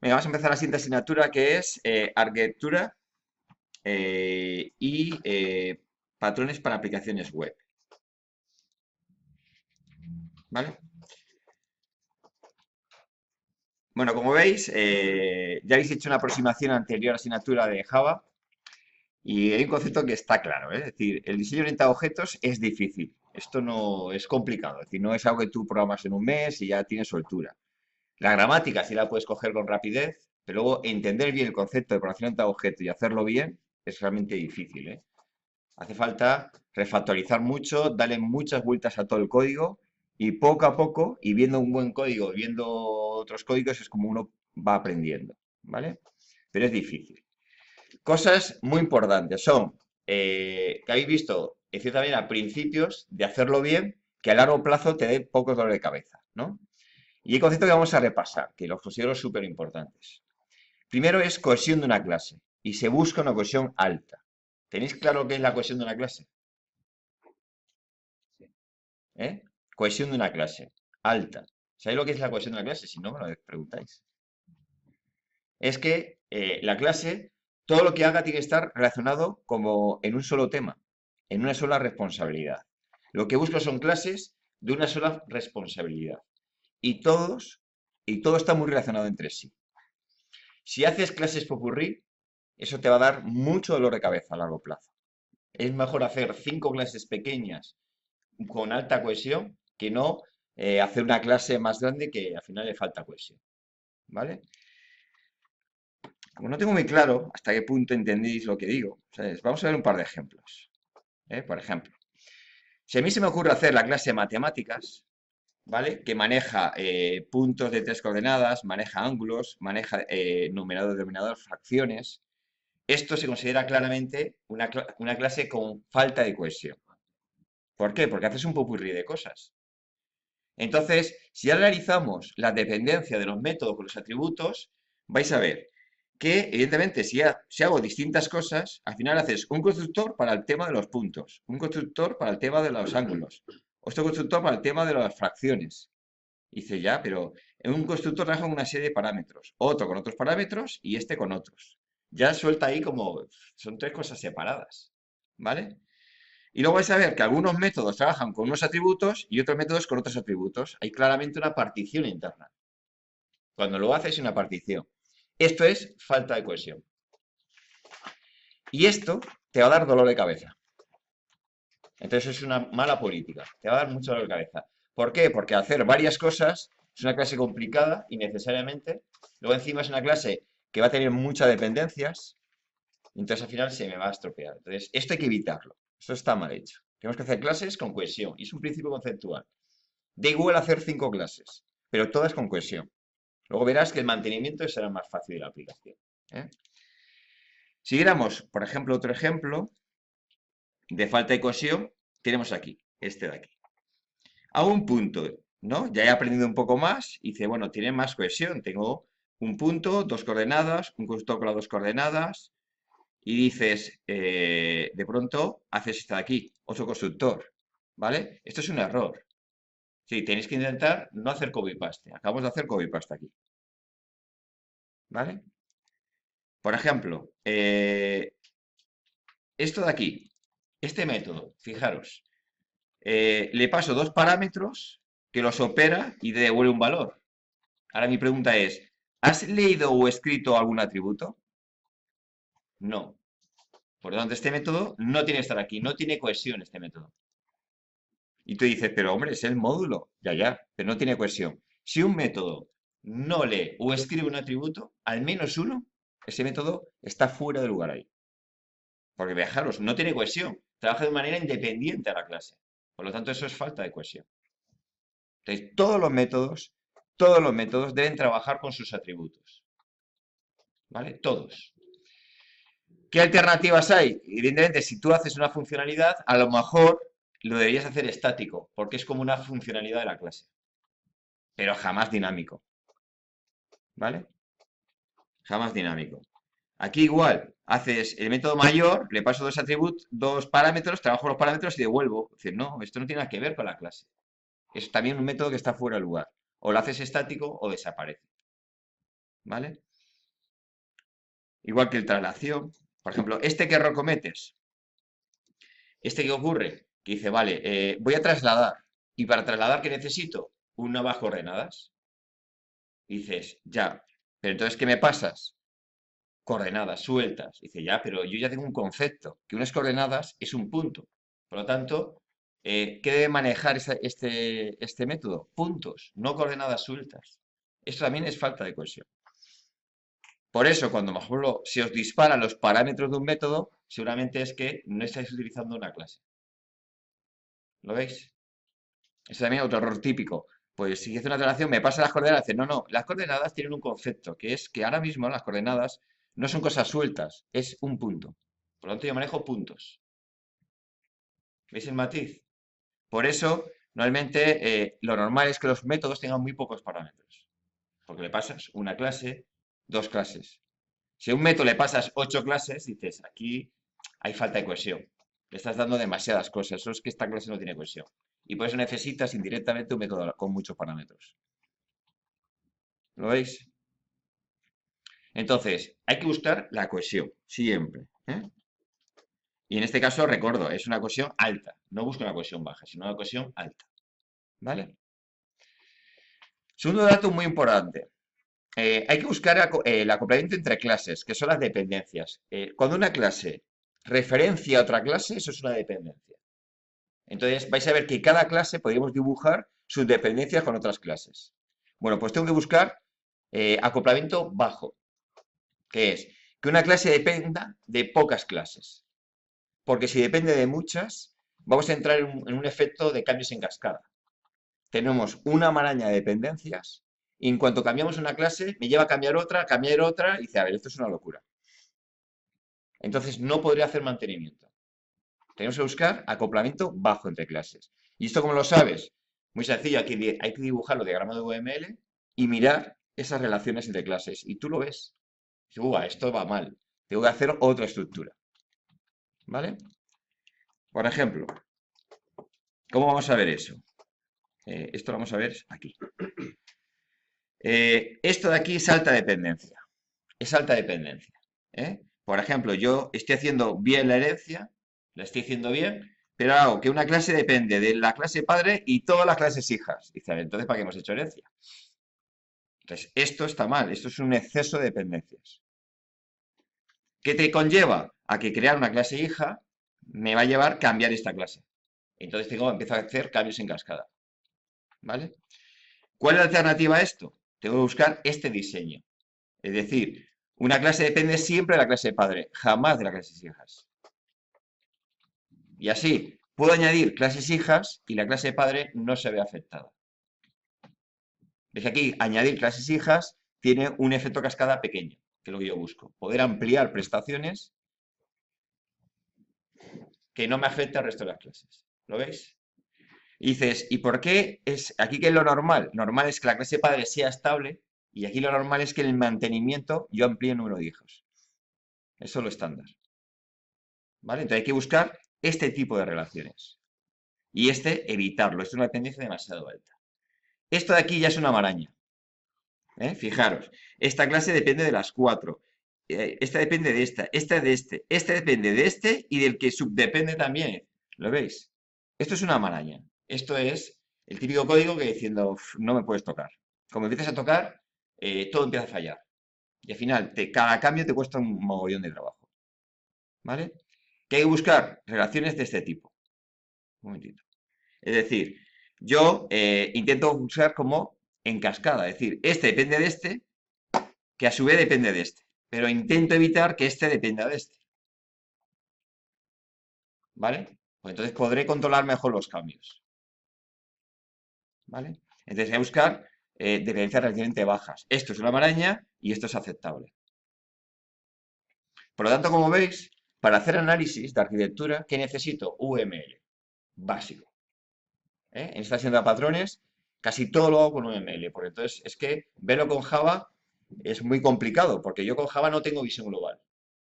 Venga, vamos a empezar la siguiente asignatura que es arquitectura y patrones para aplicaciones web. ¿Vale? Bueno, como veis, ya habéis hecho una aproximación anterior a la asignatura de Java y hay un concepto que está claro, ¿eh? Es decir, el diseño orientado a objetos es difícil. Esto no es complicado, es decir, no es algo que tú programas en un mes y ya tienes soltura. La gramática sí la puedes coger con rapidez, pero luego entender bien el concepto de programación orientada a objetos y hacerlo bien es realmente difícil, ¿eh? Hace falta refactorizar mucho, darle muchas vueltas a todo el código y poco a poco, y viendo un buen código, viendo otros códigos, es como uno va aprendiendo, ¿vale? Pero es difícil. Cosas muy importantes son, que habéis visto, en cierta manera, principios de hacerlo bien, que a largo plazo te dé poco dolor de cabeza, ¿no? Y hay conceptos que vamos a repasar, que los considero súper importantes. Primero es cohesión de una clase, y se busca una cohesión alta. ¿Tenéis claro qué es la cohesión de una clase? ¿Eh? Cohesión de una clase, alta. ¿Sabéis lo que es la cohesión de una clase? Si no, me lo preguntáis. Es que la clase, todo lo que haga tiene que estar relacionado como en un solo tema, en una sola responsabilidad. Lo que busco son clases de una sola responsabilidad. Y todos, y todo está muy relacionado entre sí. Si haces clases popurrí, eso te va a dar mucho dolor de cabeza a largo plazo. Es mejor hacer 5 clases pequeñas con alta cohesión que no hacer una clase más grande que al final le falta cohesión. ¿Vale? Como no tengo muy claro hasta qué punto entendéis lo que digo, ¿sabes? Vamos a ver un par de ejemplos. Por ejemplo, si a mí se me ocurre hacer la clase de matemáticas, ¿vale? Que maneja puntos de 3 coordenadas, maneja ángulos, maneja numerador, denominador, fracciones. Esto se considera claramente una clase con falta de cohesión. ¿Por qué? Porque haces un popurrí de cosas. Entonces, si analizamos la dependencia de los métodos con los atributos, vais a ver que, evidentemente, si hago distintas cosas, al final haces un constructor para el tema de los puntos, un constructor para el tema de los ángulos, otro constructor para el tema de las fracciones. Y dice, ya, pero en un constructor trabaja con una serie de parámetros, otro con otros parámetros y este con otros. Ya suelta ahí como, son 3 cosas separadas, ¿vale? Y luego vais a ver que algunos métodos trabajan con unos atributos y otros métodos con otros atributos. Hay claramente una partición interna. Cuando lo haces, una partición. Esto es falta de cohesión. Y esto te va a dar dolor de cabeza. Entonces es una mala política. Te va a dar mucho dolor de cabeza. ¿Por qué? Porque hacer varias cosas es una clase complicada y necesariamente. Luego encima es una clase que va a tener muchas dependencias. Entonces al final se me va a estropear. Entonces esto hay que evitarlo. Esto está mal hecho. Tenemos que hacer clases con cohesión. Y es un principio conceptual. Da igual hacer 5 clases, pero todas con cohesión. Luego verás que el mantenimiento será más fácil de la aplicación, ¿eh? Si viéramos, por ejemplo, otro ejemplo de falta de cohesión, tenemos aquí, este de aquí. A un punto, ¿no? Ya he aprendido un poco más y dice, bueno, tiene más cohesión. Tengo un punto, 2 coordenadas, un constructor con las 2 coordenadas y dices, de pronto, haces esta de aquí, otro constructor, ¿vale? Esto es un error. Sí, tenéis que intentar no hacer copy-paste. Acabamos de hacer copy-paste aquí, ¿vale? Por ejemplo, esto de aquí, este método, fijaros, le paso 2 parámetros que los opera y devuelve un valor. Ahora mi pregunta es, ¿has leído o escrito algún atributo? No. Por lo tanto, este método no tiene que estar aquí, no tiene cohesión este método. Y tú dices, pero hombre, es el módulo. Ya, pero no tiene cohesión. Si un método no lee o escribe un atributo, al menos uno, ese método está fuera de lugar ahí. Porque fijaros, no tiene cohesión. Trabaja de manera independiente a la clase. Por lo tanto, eso es falta de cohesión. Entonces, todos los métodos deben trabajar con sus atributos. ¿Vale? Todos. ¿Qué alternativas hay? Evidentemente, si tú haces una funcionalidad, a lo mejor lo deberías hacer estático, porque es como una funcionalidad de la clase, pero jamás dinámico. ¿Vale? Jamás dinámico. Aquí igual, haces el método mayor, le paso 2 atributos, 2 parámetros, trabajo los parámetros y devuelvo. Es decir, no, esto no tiene nada que ver con la clase. Es también un método que está fuera de lugar. O lo haces estático o desaparece. ¿Vale? igual que el traslación. Por ejemplo, este que error cometes, este que ocurre, que dice, vale, voy a trasladar, y para trasladar, ¿qué necesito? Una nuevas coordenadas. Dices, ya, pero entonces, ¿qué me pasas? Coordenadas sueltas. Dice, ya, pero yo ya tengo un concepto, que unas coordenadas es un punto. Por lo tanto, ¿qué debe manejar este método? Puntos, no coordenadas sueltas. Esto también es falta de cohesión. Por eso, cuando, por ejemplo, se os disparan los parámetros de un método, seguramente es que no estáis utilizando una clase. ¿Lo veis? Ese también es otro error típico. Pues si hace una relación, me pasa las coordenadas. Dice, no, no, las coordenadas tienen un concepto, que es que ahora mismo las coordenadas no son cosas sueltas, es un punto. Por lo tanto, yo manejo puntos. ¿Veis el matiz? Por eso, normalmente, lo normal es que los métodos tengan muy pocos parámetros. Porque le pasas una clase, dos clases. Si a un método le pasas 8 clases, dices, aquí hay falta de cohesión. Le estás dando demasiadas cosas. Eso es que esta clase no tiene cohesión. Y por eso necesitas indirectamente un método con muchos parámetros. ¿Lo veis? Entonces, hay que buscar la cohesión, siempre. Y en este caso, recuerdo, es una cohesión alta. No busco una cohesión baja, sino una cohesión alta. ¿Vale? Segundo dato muy importante. Hay que buscar el acoplamiento entre clases, que son las dependencias. Cuando una clase referencia a otra clase, eso es una dependencia. Entonces vais a ver que cada clase podríamos dibujar sus dependencias con otras clases. Bueno, pues tengo que buscar acoplamiento bajo, que es que una clase dependa de pocas clases. Porque si depende de muchas, vamos a entrar en un efecto de cambios en cascada. Tenemos una maraña de dependencias y en cuanto cambiamos una clase, me lleva a cambiar otra, y dice, a ver, esto es una locura. Entonces no podría hacer mantenimiento. Tenemos que buscar acoplamiento bajo entre clases. ¿Y esto cómo lo sabes? Muy sencillo, aquí hay que dibujar los diagramas de UML y mirar esas relaciones entre clases. Y tú lo ves. Dices, esto va mal. Tengo que hacer otra estructura. ¿Vale? Por ejemplo, ¿cómo vamos a ver eso? Esto lo vamos a ver aquí. Esto de aquí es alta dependencia. Es alta dependencia. Por ejemplo, yo estoy haciendo bien la herencia, la estoy haciendo bien, pero hago que una clase depende de la clase padre y todas las clases hijas. Dice, a ver, entonces, ¿para qué hemos hecho herencia? Entonces, esto está mal, esto es un exceso de dependencias. ¿Qué te conlleva? A que crear una clase hija me va a llevar a cambiar esta clase. Entonces empiezo a hacer cambios en cascada. ¿Vale? ¿Cuál es la alternativa a esto? Tengo que buscar este diseño. Es decir, una clase depende siempre de la clase padre, jamás de las clases hijas. Y así, puedo añadir clases hijas y la clase padre no se ve afectada. Ves aquí, añadir clases hijas tiene un efecto cascada pequeño, que es lo que yo busco. Poder ampliar prestaciones que no me afecte al resto de las clases. ¿Lo veis? Y dices, ¿y por qué es aquí que es lo normal? Normal es que la clase padre sea estable y aquí lo normal es que en el mantenimiento yo amplíe el número de hijos. Eso es lo estándar. ¿Vale? Entonces hay que buscar este tipo de relaciones. Y evitarlo. Esto es una dependencia demasiado alta. Esto de aquí ya es una maraña. Fijaros, esta clase depende de las 4. Esta depende de esta de este depende de este y del que subdepende también. ¿Lo veis? Esto es una maraña. Esto es el típico código que diciendo, no me puedes tocar. Como empiezas a tocar, todo empieza a fallar. Y al final, cada cambio te cuesta un mogollón de trabajo. ¿Vale? Que hay que buscar relaciones de este tipo. Un momentito. Es decir, yo intento buscar como en cascada. Es decir, este depende de este, que a su vez depende de este. Pero intento evitar que este dependa de este. ¿Vale? Pues entonces podré controlar mejor los cambios. ¿Vale? Entonces hay que buscar dependencias relativamente bajas. Esto es una maraña y esto es aceptable. Por lo tanto, como veis, para hacer análisis de arquitectura, ¿qué necesito? UML, básico. En esta sesión de patrones, casi todo lo hago con UML, porque entonces es que verlo con Java es muy complicado, porque yo con Java no tengo visión global.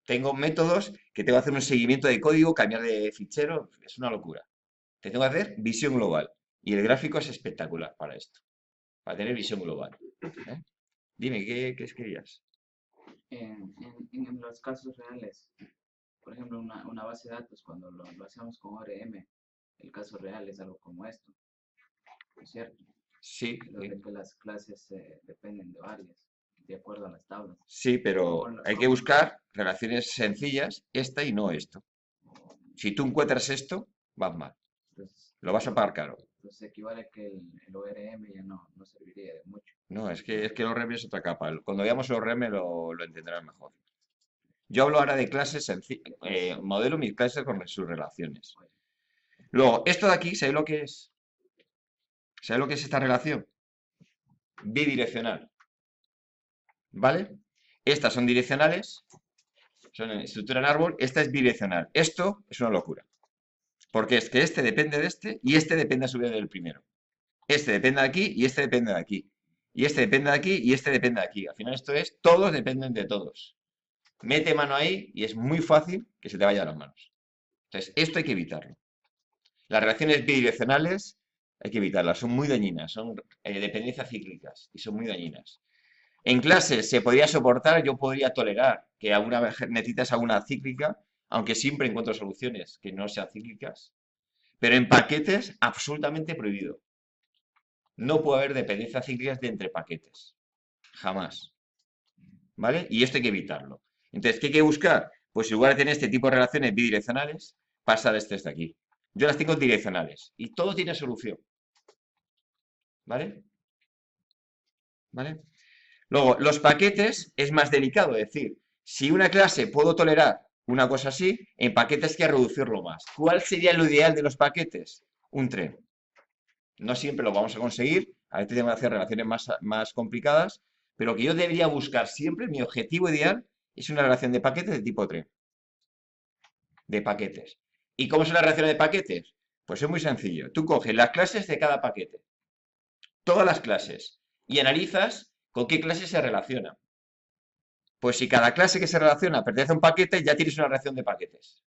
Tengo métodos que tengo que hacer un seguimiento de código, cambiar de fichero, es una locura. Te tengo que hacer visión global. Y el gráfico es espectacular para esto, para tener visión global. ¿eh? Dime, ¿qué querías? En los casos reales, por ejemplo, una base de datos, cuando lo hacemos con ORM, el caso real es algo como esto, ¿no es cierto? Sí, Lo de que las clases dependen de varias, de acuerdo a las tablas. sí, Como, pero hay que como, buscar relaciones sencillas, esta y no esto. Si tú encuentras esto, vas mal. entonces, Lo vas a pagar caro. entonces equivale a que el ORM ya no serviría de mucho. No, es que el ORM es otra capa. Cuando veamos el ORM lo entenderás mejor. Yo hablo ahora de clases sencillas, Entonces, modelo mis clases con sus relaciones. bueno, Luego, esto de aquí, ¿sabéis lo que es? ¿Sabéis lo que es esta relación? Bidireccional, ¿vale? Estas son direccionales, son en estructura en árbol, esta es bidireccional. Esto es una locura, porque es que este depende de este y este depende a su vez del primero. Este depende de aquí y este depende de aquí. Y este depende de aquí y este depende de aquí. Al final esto es, todos dependen de todos. Mete mano ahí y es muy fácil que se te vaya de las manos. Entonces, esto hay que evitarlo. Las relaciones bidireccionales hay que evitarlas, son muy dañinas, son dependencias cíclicas y son muy dañinas. En clase se podría soportar, yo podría tolerar que alguna vez necesitas alguna cíclica, aunque siempre encuentro soluciones que no sean cíclicas, pero en paquetes absolutamente prohibido. No puede haber dependencias cíclicas de entre paquetes, jamás, ¿vale? Y esto hay que evitarlo. Entonces, ¿qué hay que buscar? Pues en lugar de tener este tipo de relaciones bidireccionales, pasar de aquí. Yo las tengo direccionales y todo tiene solución, ¿vale? ¿Vale? Luego, los paquetes es más delicado, es decir, si una clase puedo tolerar una cosa así, en paquetes hay que reducirlo más. ¿Cuál sería lo ideal de los paquetes? Un tren. No siempre lo vamos a conseguir, a veces tenemos que hacer relaciones más complicadas, pero lo que yo debería buscar siempre, mi objetivo ideal, es una relación de paquetes de tipo tren, de paquetes. ¿Y cómo son las relaciones de paquetes? Pues es muy sencillo. Tú coges las clases de cada paquete, todas las clases, y analizas con qué clase se relaciona. Pues si cada clase que se relaciona pertenece a un paquete, ya tienes una relación de paquetes.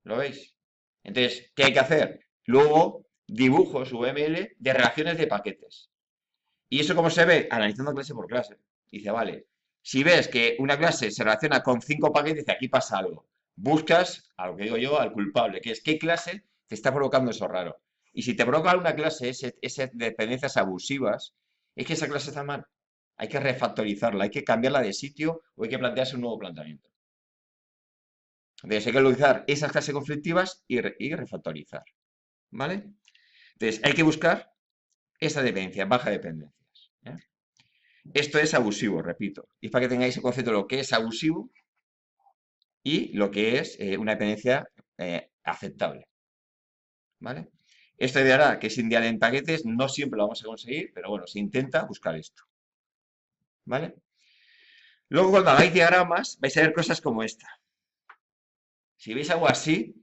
¿Lo veis? Entonces, ¿qué hay que hacer? Luego, dibujos UML de relaciones de paquetes. ¿Y eso cómo se ve? Analizando clase por clase. Dice, vale, si ves que una clase se relaciona con 5 paquetes, dice, aquí pasa algo. Buscas, a lo que digo yo, al culpable, que es qué clase te está provocando eso raro. Y si te provoca una clase esas dependencias abusivas, es que esa clase está mal. Hay que refactorizarla, hay que cambiarla de sitio o hay que plantearse un nuevo planteamiento. Entonces hay que utilizar esas clases conflictivas y refactorizar. ¿Vale? Entonces hay que buscar esa dependencia, baja dependencias. ¿Eh? Esto es abusivo, repito. Y para que tengáis el concepto de lo que es abusivo y lo que es una dependencia aceptable. ¿Vale? Esto hará que sin dial en paquetes no siempre lo vamos a conseguir, pero bueno, se intenta buscar esto. ¿Vale? Luego cuando hagáis diagramas vais a ver cosas como esta. Si veis algo así,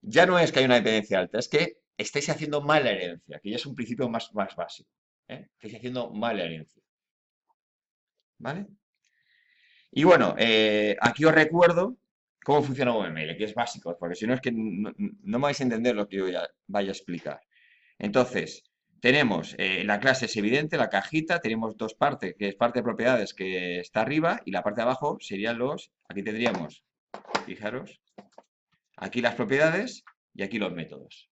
ya no es que hay una dependencia alta, es que estáis haciendo mala herencia, que ya es un principio más básico. ¿Eh? Estáis haciendo mala herencia. ¿Vale? Y bueno, aquí os recuerdo cómo funciona UML, que es básico, porque si no es que no me vais a entender lo que yo vaya a explicar. Entonces, tenemos la clase es evidente, la cajita, tenemos dos partes, que es parte de propiedades que está arriba y la parte de abajo serían aquí tendríamos, fijaros, aquí las propiedades y aquí los métodos,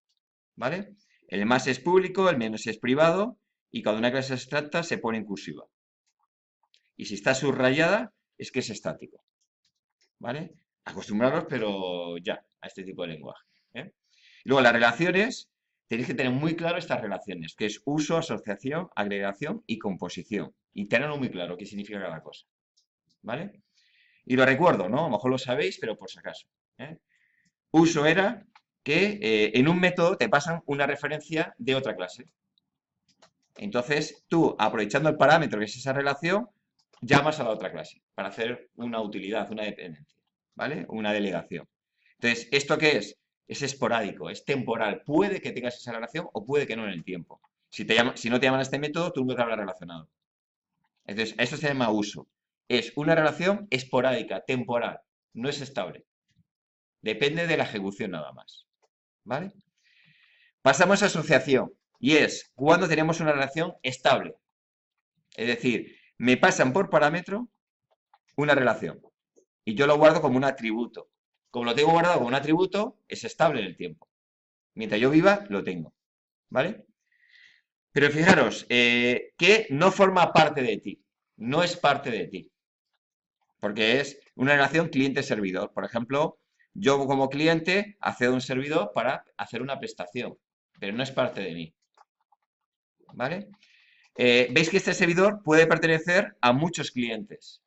¿vale? El más es público, el menos es privado y cuando una clase es abstracta se pone en cursiva. Y si está subrayada es que es estático. ¿Vale? Acostumbraros, pero ya, a este tipo de lenguaje. ¿Eh? Y luego las relaciones, tenéis que tener muy claro estas relaciones, que es uso, asociación, agregación y composición. Y tenerlo muy claro qué significa cada cosa. ¿Vale? Y lo recuerdo, ¿no? A lo mejor lo sabéis, pero por si acaso. ¿Eh? Uso era que en un método te pasan una referencia de otra clase. Entonces, tú, aprovechando el parámetro que es esa relación, llamas a la otra clase para hacer una utilidad, una dependencia, ¿vale? Una delegación. Entonces, ¿esto qué es? Es esporádico, es temporal. Puede que tengas esa relación o puede que no en el tiempo. Si no te llaman a este método, tú nunca te habrás relacionado. Entonces, esto se llama uso. Es una relación esporádica, temporal, no es estable. Depende de la ejecución nada más. ¿Vale? Pasamos a asociación y es cuando tenemos una relación estable. Es decir, me pasan por parámetro una relación. Y yo lo guardo como un atributo. Como lo tengo guardado como un atributo, es estable en el tiempo. Mientras yo viva, lo tengo. ¿Vale? Pero fijaros, que no forma parte de ti. No es parte de ti. Porque es una relación cliente-servidor. Por ejemplo, yo como cliente accedo a un servidor para hacer una prestación. Pero no es parte de mí. ¿Vale? Veis que este servidor puede pertenecer a muchos clientes.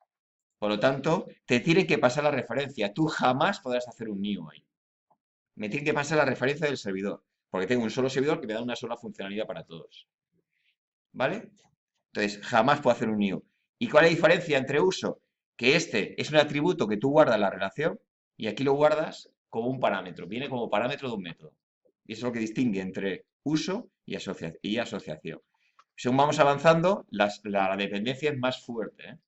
Por lo tanto, te tiene que pasar la referencia. Tú jamás podrás hacer un new ahí. Me tiene que pasar la referencia del servidor. Porque tengo un solo servidor que me da una sola funcionalidad para todos. ¿Vale? Entonces, jamás puedo hacer un new. ¿Y cuál es la diferencia entre uso? Que este es un atributo que tú guardas en la relación y aquí lo guardas como un parámetro. Viene como parámetro de un método. Y eso es lo que distingue entre uso y asociación. Según vamos avanzando, la dependencia es más fuerte, ¿eh?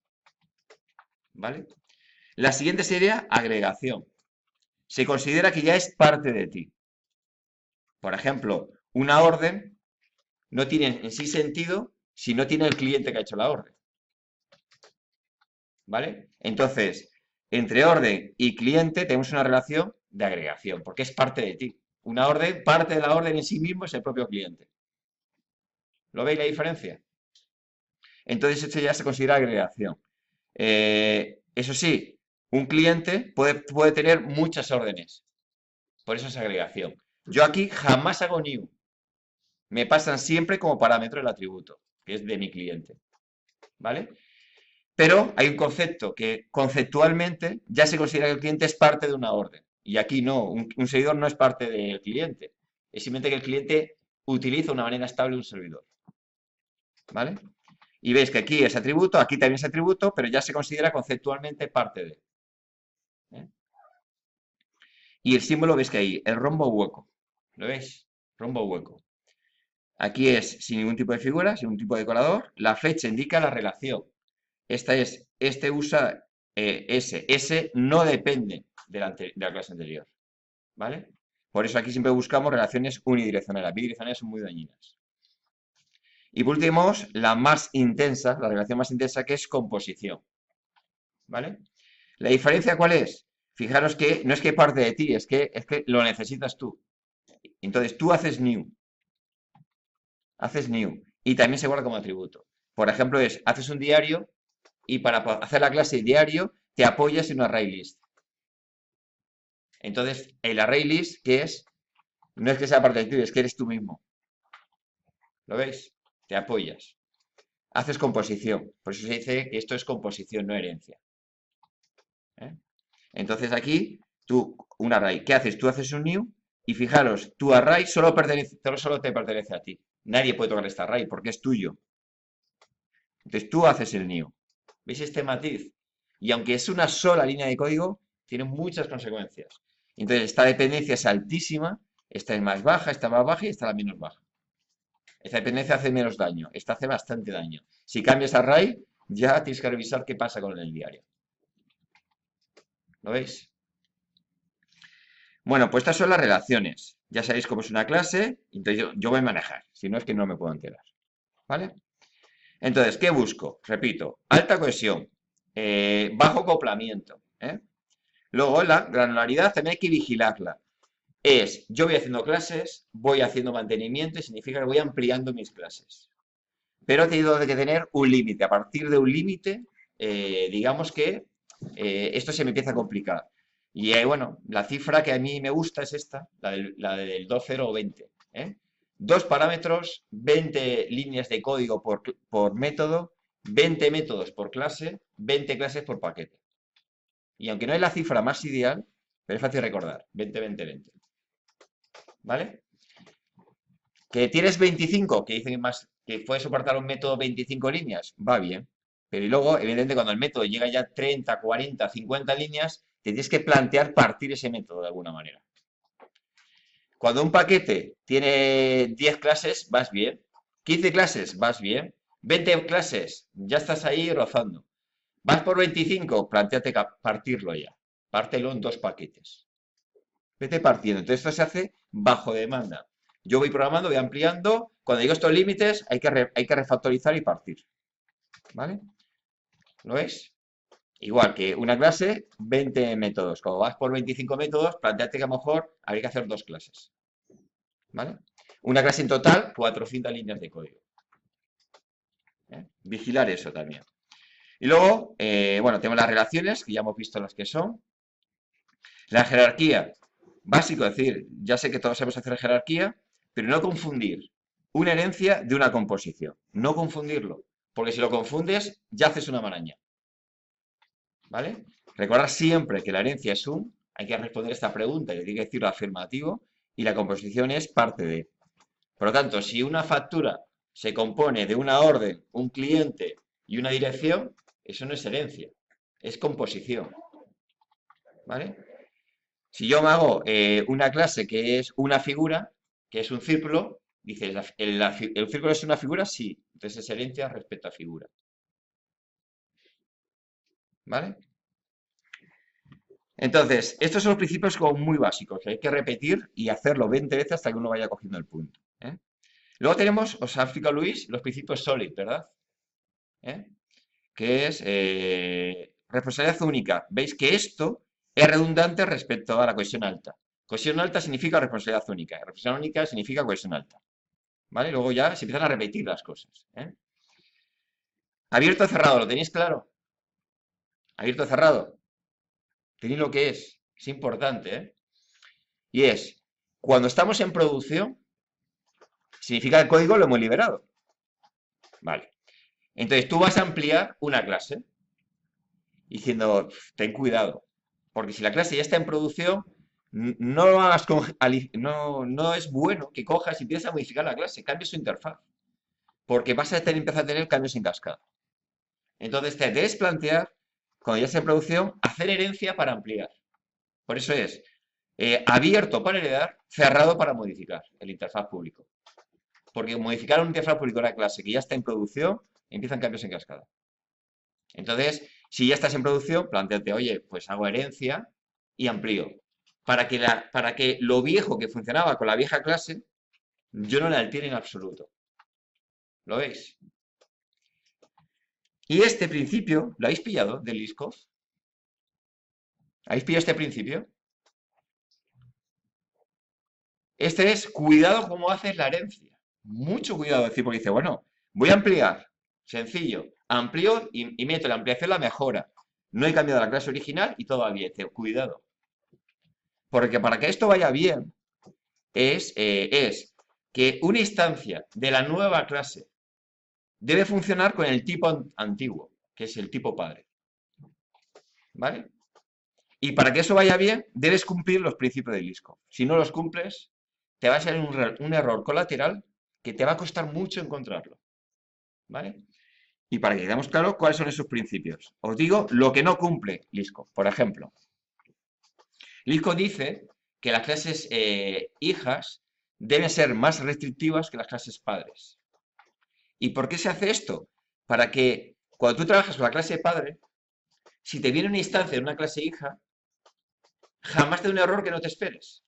¿Vale? La siguiente sería agregación. Se considera que ya es parte de ti. Por ejemplo, una orden no tiene en sí sentido si no tiene el cliente que ha hecho la orden. ¿Vale? Entonces, entre orden y cliente tenemos una relación de agregación, porque es parte de ti. Una orden, parte de la orden en sí mismo es el propio cliente. ¿Lo veis la diferencia? Entonces, esto ya se considera agregación. Eso sí, un cliente puede tener muchas órdenes. Por eso es agregación. Yo aquí jamás hago new. Me pasan siempre como parámetro el atributo, que es de mi cliente. ¿Vale? Pero hay un concepto que conceptualmente ya se considera que el cliente es parte de una orden. Y aquí no, un servidor no es parte del cliente. Es simplemente que el cliente utiliza de una manera estable un servidor. ¿Vale? Y veis que aquí es atributo, aquí también es atributo, pero ya se considera conceptualmente parte de. ¿Eh? Y el símbolo veis que hay, el rombo hueco. ¿Lo veis? Rombo hueco. Aquí es sin ningún tipo de figura, sin ningún tipo de decorador. La flecha indica la relación. Este usa S. S no depende de la clase anterior. ¿Vale? Por eso aquí siempre buscamos relaciones unidireccionales. Las bidireccionales son muy dañinas. Y por último, la más intensa, la relación más intensa, que es composición. ¿Vale? ¿La diferencia cuál es? Fijaros que no es que parte de ti, es que lo necesitas tú. Entonces tú haces new. Haces new. Y también se guarda como atributo. Por ejemplo, haces un diario y para hacer la clase diario te apoyas en un array list. Entonces, el array list, ¿qué es? No es que sea parte de ti, es que eres tú mismo. ¿Lo veis? Te apoyas. Haces composición. Por eso se dice que esto es composición, no herencia. ¿Eh? Entonces aquí, un array. ¿Qué haces? Tú haces un new y fijaros, tu array solo te pertenece a ti. Nadie puede tocar este array porque es tuyo. Entonces tú haces el new. ¿Veis este matiz? Y aunque es una sola línea de código, tiene muchas consecuencias. Entonces esta dependencia es altísima, esta es más baja, esta más baja y esta la menos baja. Esta dependencia hace menos daño, esta hace bastante daño. Si cambias array, ya tienes que revisar qué pasa con el diario. ¿Lo veis? Bueno, pues estas son las relaciones. Ya sabéis cómo es una clase, entonces yo voy a manejar, si no es que no me puedo enterar. ¿Vale? Entonces, ¿qué busco? Repito, alta cohesión, bajo acoplamiento. Luego, la granularidad también hay que vigilarla. Yo voy haciendo clases, voy haciendo mantenimiento y significa que voy ampliando mis clases. Pero he tenido que tener un límite. A partir de un límite, digamos que esto se me empieza a complicar. Y bueno, la cifra que a mí me gusta es esta, la del 2, 0 o 20. Dos parámetros, 20 líneas de código por método, 20 métodos por clase, 20 clases por paquete. Y aunque no es la cifra más ideal, pero es fácil recordar, 20, 20, 20. ¿Vale? Que tienes 25, que dicen que puede soportar un método 25 líneas, va bien. Pero y luego, evidentemente, cuando el método llega ya a 30, 40, 50 líneas, te tienes que plantear partir ese método de alguna manera. Cuando un paquete tiene 10 clases, vas bien. 15 clases, vas bien. 20 clases, ya estás ahí rozando. Vas por 25, planteate partirlo ya. Pártelo en dos paquetes. Vete partiendo. Entonces esto se hace bajo demanda. Yo voy programando, voy ampliando. Cuando digo estos límites, hay que refactorizar y partir. ¿Vale? ¿Lo veis? Igual que una clase, 20 métodos. Como vas por 25 métodos, planteate que a lo mejor habría que hacer dos clases. ¿Vale? Una clase en total, 400 líneas de código. ¿Eh? Vigilar eso también. Y luego, bueno, tenemos las relaciones, que ya hemos visto las que son. La jerarquía, básico, es decir, ya sé que todos sabemos hacer jerarquía, pero no confundir una herencia de una composición. No confundirlo, porque si lo confundes, ya haces una maraña. ¿Vale? Recordar siempre que la herencia es un, hay que responder esta pregunta y hay que decirlo afirmativo, y la composición es parte de. Por lo tanto, si una factura se compone de una orden, un cliente y una dirección, eso no es herencia, es composición. ¿Vale? Si yo me hago una clase que es una figura, que es un círculo, dices, ¿el círculo es una figura? Sí. Entonces es herencia respecto a figura. ¿Vale? Entonces, estos son los principios como muy básicos, que hay que repetir y hacerlo 20 veces hasta que uno vaya cogiendo el punto. ¿Eh? Luego tenemos, os ha explicado Luis, los principios SOLID, ¿verdad? ¿Eh? Que es responsabilidad única. Veis que esto es redundante respecto a la cohesión alta. Cohesión alta significa responsabilidad única. Responsabilidad única significa cohesión alta. ¿Vale? Luego ya se empiezan a repetir las cosas. ¿Eh? Abierto o cerrado, ¿lo tenéis claro? Abierto o cerrado. Tenéis lo que es. Es importante, ¿eh? Y es, cuando estamos en producción, significa que el código lo hemos liberado. Vale. Entonces tú vas a ampliar una clase diciendo, ten cuidado, porque si la clase ya está en producción, no lo hagas no es bueno que cojas y empieces a modificar la clase, cambies su interfaz, porque vas a empezar a tener cambios en cascada. Entonces te debes plantear, cuando ya esté en producción, hacer herencia para ampliar. Por eso es abierto para heredar, cerrado para modificar el interfaz público. Porque modificar un interfaz público de una clase que ya está en producción, empiezan cambios en cascada. Entonces, si ya estás en producción, planteate, oye, pues hago herencia y amplío. Para que lo viejo que funcionaba con la vieja clase, yo no la altere en absoluto. ¿Lo veis? Y este principio, ¿lo habéis pillado del Liskov? ¿Habéis pillado este principio? Este es cuidado cómo haces la herencia. Mucho cuidado, decir, porque dice, bueno, voy a ampliar. Sencillo. Amplío y meto la ampliación, la mejora. No he cambiado la clase original y todo va bien. Cuidado. Porque para que esto vaya bien, es que una instancia de la nueva clase debe funcionar con el tipo antiguo, que es el tipo padre. ¿Vale? Y para que eso vaya bien, debes cumplir los principios del Liskov. Si no los cumples, te va a salir un error colateral que te va a costar mucho encontrarlo. ¿Vale? Y para que quedemos claro cuáles son esos principios. Os digo lo que no cumple Liskov. Por ejemplo, Liskov dice que las clases hijas deben ser más restrictivas que las clases padres. ¿Y por qué se hace esto? Para que cuando tú trabajas con la clase padre, si te viene una instancia de una clase hija, jamás te da un error que no te esperes.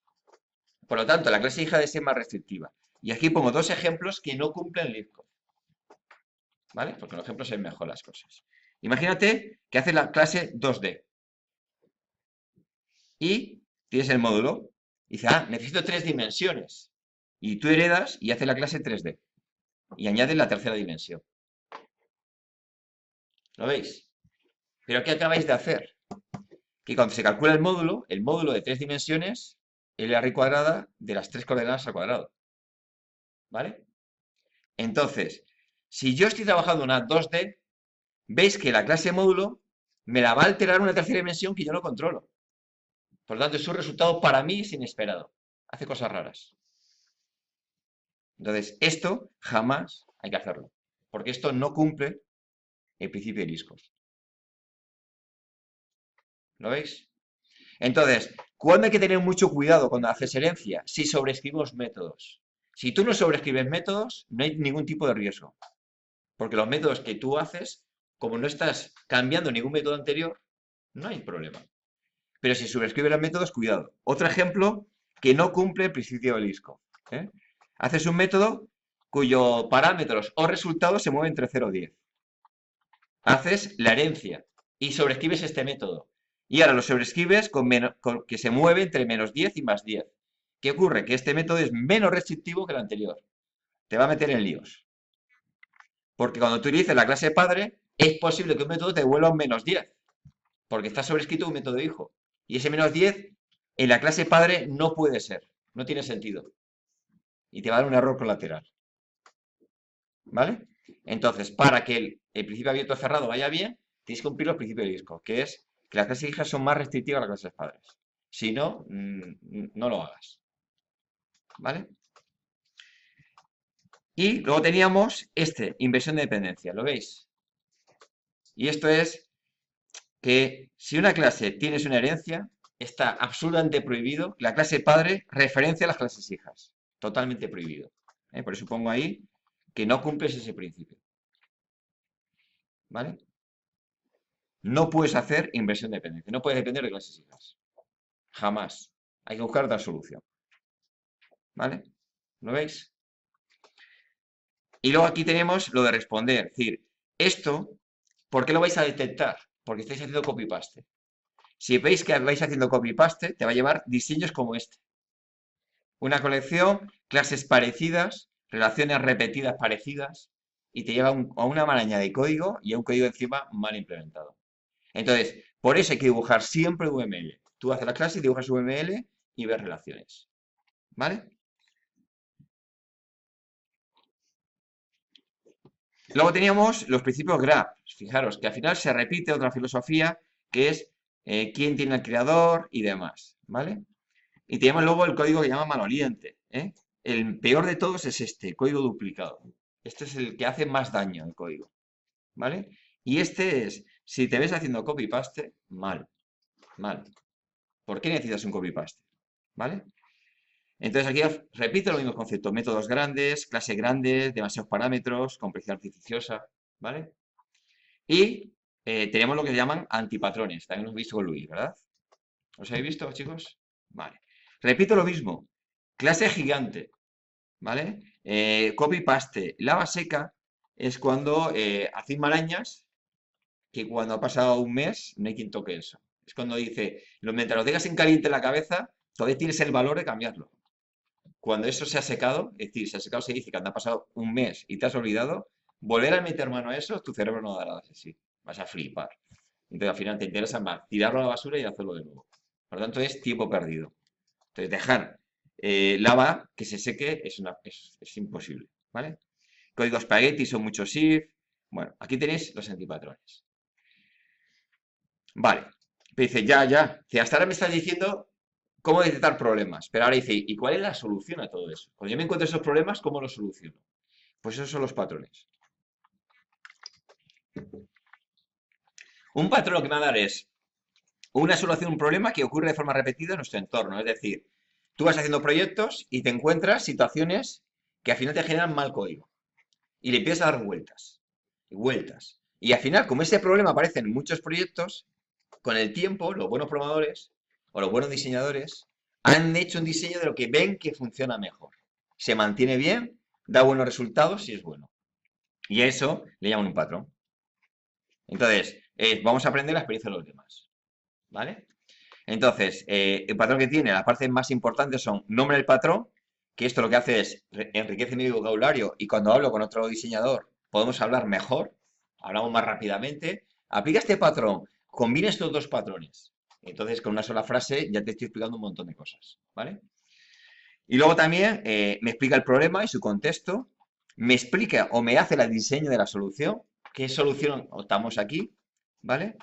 Por lo tanto, la clase hija debe ser más restrictiva. Y aquí pongo dos ejemplos que no cumplen Liskov. ¿Vale? Porque los ejemplos se ven mejor las cosas. Imagínate que haces la clase 2D y tienes el módulo y dices, necesito 3 dimensiones. Y tú heredas y haces la clase 3D y añades la tercera dimensión. ¿Lo veis? ¿Pero qué acabáis de hacer? Que cuando se calcula el módulo de 3 dimensiones es la raíz cuadrada de las 3 coordenadas al cuadrado. ¿Vale? Entonces, si yo estoy trabajando una 2D, veis que la clase módulo me la va a alterar una tercera dimensión que yo no controlo. Por lo tanto, su resultado para mí es inesperado. Hace cosas raras. Entonces, esto jamás hay que hacerlo. Porque esto no cumple el principio de Liskov. ¿Lo veis? Entonces, ¿cuándo hay que tener mucho cuidado cuando haces herencia? Si sobreescribimos métodos. Si tú no sobreescribes métodos, no hay ningún tipo de riesgo. Porque los métodos que tú haces, como no estás cambiando ningún método anterior, no hay problema. Pero si sobreescribes los métodos, cuidado. Otro ejemplo que no cumple el principio de Liskov. Haces un método cuyos parámetros o resultados se mueven entre 0 y 10. Haces la herencia y sobreescribes este método. Y ahora lo sobreescribes que se mueve entre -10 y +10. ¿Qué ocurre? Que este método es menos restrictivo que el anterior. Te va a meter en líos. Porque cuando tú utilices la clase padre, es posible que un método te vuelva un -10. Porque está sobrescrito un método hijo. Y ese -10 en la clase padre no puede ser. No tiene sentido. Y te va a dar un error colateral. ¿Vale? Entonces, para que el principio abierto cerrado vaya bien, tienes que cumplir los principios de disco, que es que las clases hijas son más restrictivas que las clases padres. Si no, no lo hagas. ¿Vale? Y luego teníamos inversión de dependencia, ¿lo veis? Y esto es que si una clase tienes una herencia, está absolutamente prohibido que la clase padre referencia a las clases hijas. Totalmente prohibido. Por eso pongo ahí que no cumples ese principio. ¿Vale? No puedes hacer inversión de dependencia. No puedes depender de clases hijas. Jamás. Hay que buscar otra solución. ¿Vale? ¿Lo veis? Y luego aquí tenemos lo de responder. Es decir, esto, ¿por qué lo vais a detectar? Porque estáis haciendo copy-paste. Si veis que vais haciendo copy-paste, te va a llevar diseños como este. Una colección, clases parecidas, relaciones repetidas parecidas, y te lleva a una maraña de código y a un código encima mal implementado. Entonces, por eso hay que dibujar siempre UML. Tú haces la clase y dibujas UML y ves relaciones. ¿Vale? Luego teníamos los principios graph. Fijaros que al final se repite otra filosofía que es quién tiene el creador y demás. ¿Vale? Y tenemos luego el código que llama maloliente. El peor de todos es este, código duplicado. Este es el que hace más daño al código. ¿Vale? Y este es, si te ves haciendo copy-paste, mal. Mal. ¿Por qué necesitas un copy-paste? ¿Vale? Entonces aquí repito los mismos conceptos. Métodos grandes, clase grandes, demasiados parámetros, complejidad artificiosa. ¿Vale? Y tenemos lo que se llaman antipatrones. También lo hemos visto con Luis, ¿verdad? ¿Os habéis visto, chicos? Vale. Repito lo mismo. Clase gigante. ¿Vale? Copy-paste. Lava seca es cuando hacéis marañas que cuando ha pasado un mes no hay quien toque eso. Es cuando dice, mientras lo tengas en caliente en la cabeza, todavía tienes el valor de cambiarlo. Cuando eso se ha secado, es decir, se ha secado se dice que ha pasado un mes y te has olvidado, volver a meter mano a eso, tu cerebro no dará así. Vas a flipar. Entonces al final te interesa más tirarlo a la basura y hacerlo de nuevo. Por lo tanto, es tiempo perdido. Entonces dejar lava que se seque es imposible. ¿Vale? Código spaghetti son muchos if. Bueno, aquí tenéis los antipatrones. Vale. Pero dice, ya. Dice, hasta ahora me estás diciendo cómo detectar problemas. Pero ahora dice, ¿y cuál es la solución a todo eso? Cuando yo me encuentro esos problemas, ¿cómo los soluciono? Pues esos son los patrones. Un patrón lo que me va a dar es una solución a un problema que ocurre de forma repetida en nuestro entorno. Es decir, tú vas haciendo proyectos y te encuentras situaciones que al final te generan mal código. Y le empiezas a dar vueltas. Y vueltas. Y al final, como ese problema aparece en muchos proyectos, con el tiempo, los buenos programadores o los buenos diseñadores han hecho un diseño de lo que ven que funciona mejor. Se mantiene bien, da buenos resultados y es bueno. Y a eso le llaman un patrón. Entonces, vamos a aprender la experiencia de los demás. ¿Vale? Entonces, el patrón que tiene, las partes más importantes son nombre del patrón, que esto lo que hace es enriquece mi vocabulario y cuando hablo con otro diseñador podemos hablar mejor, hablamos más rápidamente. Aplica este patrón, combina estos dos patrones. Entonces, con una sola frase ya te estoy explicando un montón de cosas, ¿vale? Y luego también me explica el problema y su contexto, me explica o me hace el diseño de la solución, qué solución optamos aquí, ¿vale?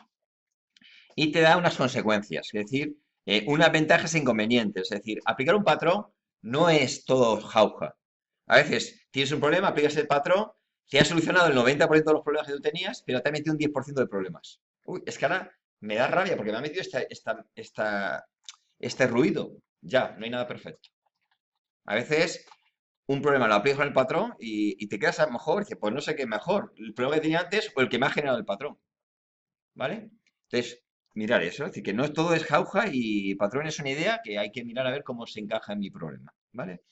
Y te da unas consecuencias, es decir, unas ventajas e inconvenientes. Es decir, aplicar un patrón no es todo jauja. A veces tienes un problema, aplicas el patrón, te ha solucionado el 90% de los problemas que tú tenías, pero te ha metido un 10% de problemas. Uy, es que ahora me da rabia porque me ha metido este ruido. Ya, no hay nada perfecto. A veces un problema lo aplicas con el patrón y te quedas a lo mejor, y dices, pues no sé qué es mejor, el problema que tenía antes o el que me ha generado el patrón. ¿Vale? Entonces, mirar eso, es decir, que no todo es jauja y patrón es una idea que hay que mirar a ver cómo se encaja en mi problema, ¿vale?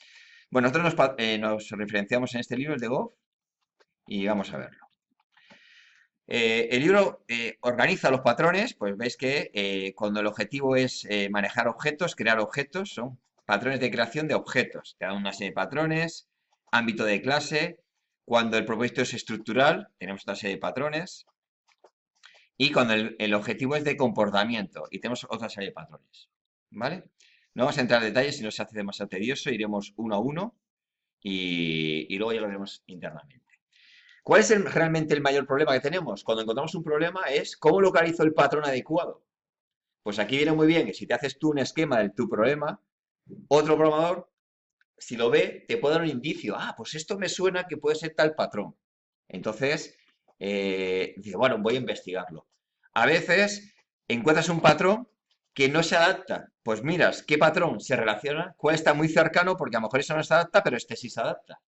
Bueno, nosotros nos referenciamos en este libro, el de Goff, y vamos a verlo. El libro organiza los patrones, pues veis que cuando el objetivo es manejar objetos, crear objetos, son patrones de creación de objetos. Te dan una serie de patrones, ámbito de clase. Cuando el propósito es estructural, tenemos otra serie de patrones. Y cuando el objetivo es de comportamiento, y tenemos otra serie de patrones. ¿Vale? No vamos a entrar en detalles si no se hace demasiado tedioso, iremos uno a uno y luego ya lo veremos internamente. ¿Cuál es realmente el mayor problema que tenemos? Cuando encontramos un problema es cómo localizo el patrón adecuado. Pues aquí viene muy bien que si te haces tú un esquema de tu problema, otro programador, si lo ve, te puede dar un indicio. Ah, pues esto me suena que puede ser tal patrón. Entonces, dice, bueno, voy a investigarlo. A veces encuentras un patrón que no se adapta. Pues miras qué patrón se relaciona, cuál está muy cercano, porque a lo mejor eso no se adapta, pero este sí se adapta.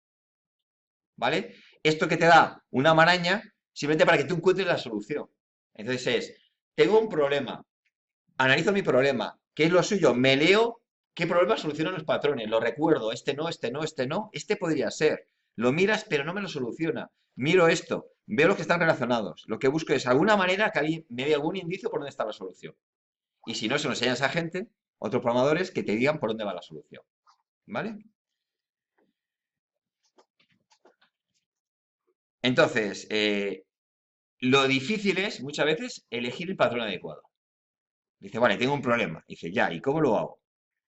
¿Vale? Esto que te da una maraña simplemente para que tú encuentres la solución. Entonces es, tengo un problema, analizo mi problema, ¿qué es lo suyo? Me leo qué problema solucionan los patrones, lo recuerdo, este no, este no, este no, este podría ser. Lo miras, pero no me lo soluciona. Miro esto, veo los que están relacionados. Lo que busco es alguna manera que alguien me dé algún indicio por dónde está la solución. Y si no, se lo enseñas a gente, otros programadores, que te digan por dónde va la solución. ¿Vale? Entonces, lo difícil es, muchas veces, elegir el patrón adecuado. Dice, vale, tengo un problema. Dice, ya, ¿y cómo lo hago?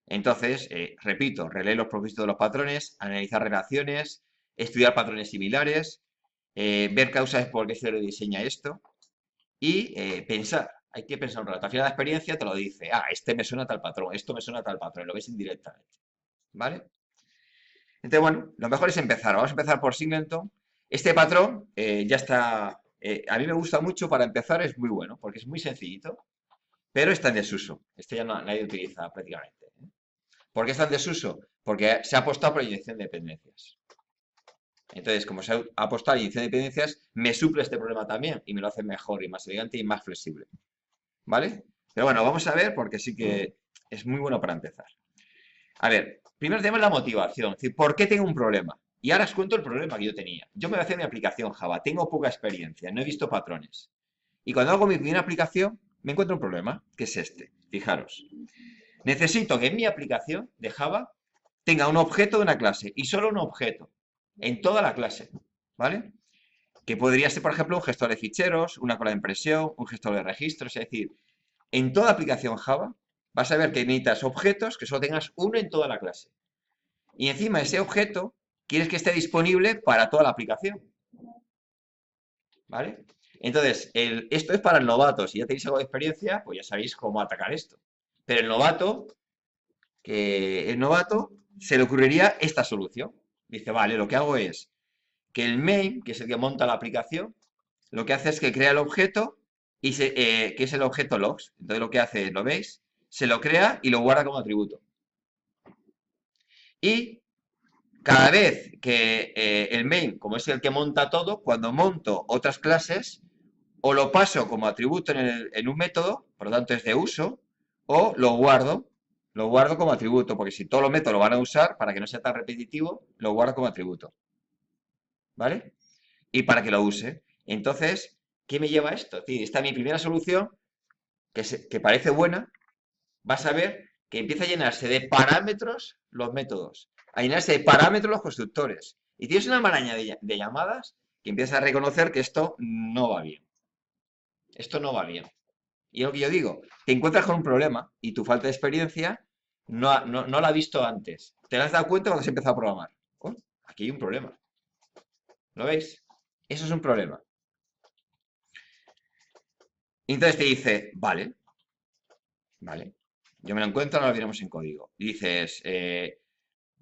Entonces, repito, releer los propósitos de los patrones, analizar relaciones, estudiar patrones similares, ver causas por qué se le diseña esto y pensar. Hay que pensar un rato. Al final la experiencia te lo dice, ah, este me suena a tal patrón, esto me suena a tal patrón, lo ves indirectamente. ¿Vale? Entonces, bueno, lo mejor es empezar. Vamos a empezar por Singleton. Este patrón ya está. A mí me gusta mucho para empezar, es muy bueno, porque es muy sencillito, pero está en desuso. Este ya nadie utiliza prácticamente. ¿Por qué está en desuso? Porque se ha apostado por la inyección de dependencias. Entonces, como se ha apostado a la inyección de dependencias, me suple este problema también y me lo hace mejor y más elegante y más flexible. ¿Vale? Pero bueno, vamos a ver porque sí que es muy bueno para empezar. A ver, primero tenemos la motivación, es decir, ¿por qué tengo un problema? Y ahora os cuento el problema que yo tenía. Yo me voy a hacer mi aplicación Java, tengo poca experiencia, no he visto patrones. Y cuando hago mi primera aplicación, me encuentro un problema, que es este. Fijaros, necesito que en mi aplicación de Java tenga un objeto de una clase y solo un objeto en toda la clase, ¿vale? Que podría ser, por ejemplo, un gestor de ficheros, una cola de impresión, un gestor de registros, es decir, en toda aplicación Java vas a ver que necesitas objetos que solo tengas uno en toda la clase. Y encima ese objeto quieres que esté disponible para toda la aplicación. ¿Vale? Entonces, esto es para el novato. Si ya tenéis algo de experiencia, pues ya sabéis cómo atacar esto. Pero el novato se le ocurriría esta solución. Dice, vale, lo que hago es que el main, que es el que monta la aplicación, lo que hace es que crea el objeto y que es el objeto logs. Entonces lo que hace, lo veis, se lo crea y lo guarda como atributo. Y cada vez que el main, como es el que monta todo, cuando monto otras clases, o lo paso como atributo en un método, por lo tanto es de uso, o lo guardo como atributo, porque si todos los métodos lo van a usar, para que no sea tan repetitivo, lo guardo como atributo. ¿Vale? Y para que lo use. Entonces, ¿qué me lleva a esto? Es decir, esta es mi primera solución, que parece buena, vas a ver que empieza a llenarse de parámetros los métodos, a llenarse de parámetros los constructores. Y tienes una maraña de llamadas que empiezas a reconocer que esto no va bien. Esto no va bien. Y es lo que yo digo, te encuentras con un problema y tu falta de experiencia no la has visto antes. Te la has dado cuenta cuando has empezado a programar. Oh, aquí hay un problema. ¿Lo veis? Eso es un problema. Y entonces te dice, vale, vale, yo me lo encuentro, ahora lo veremos en código. Y dices,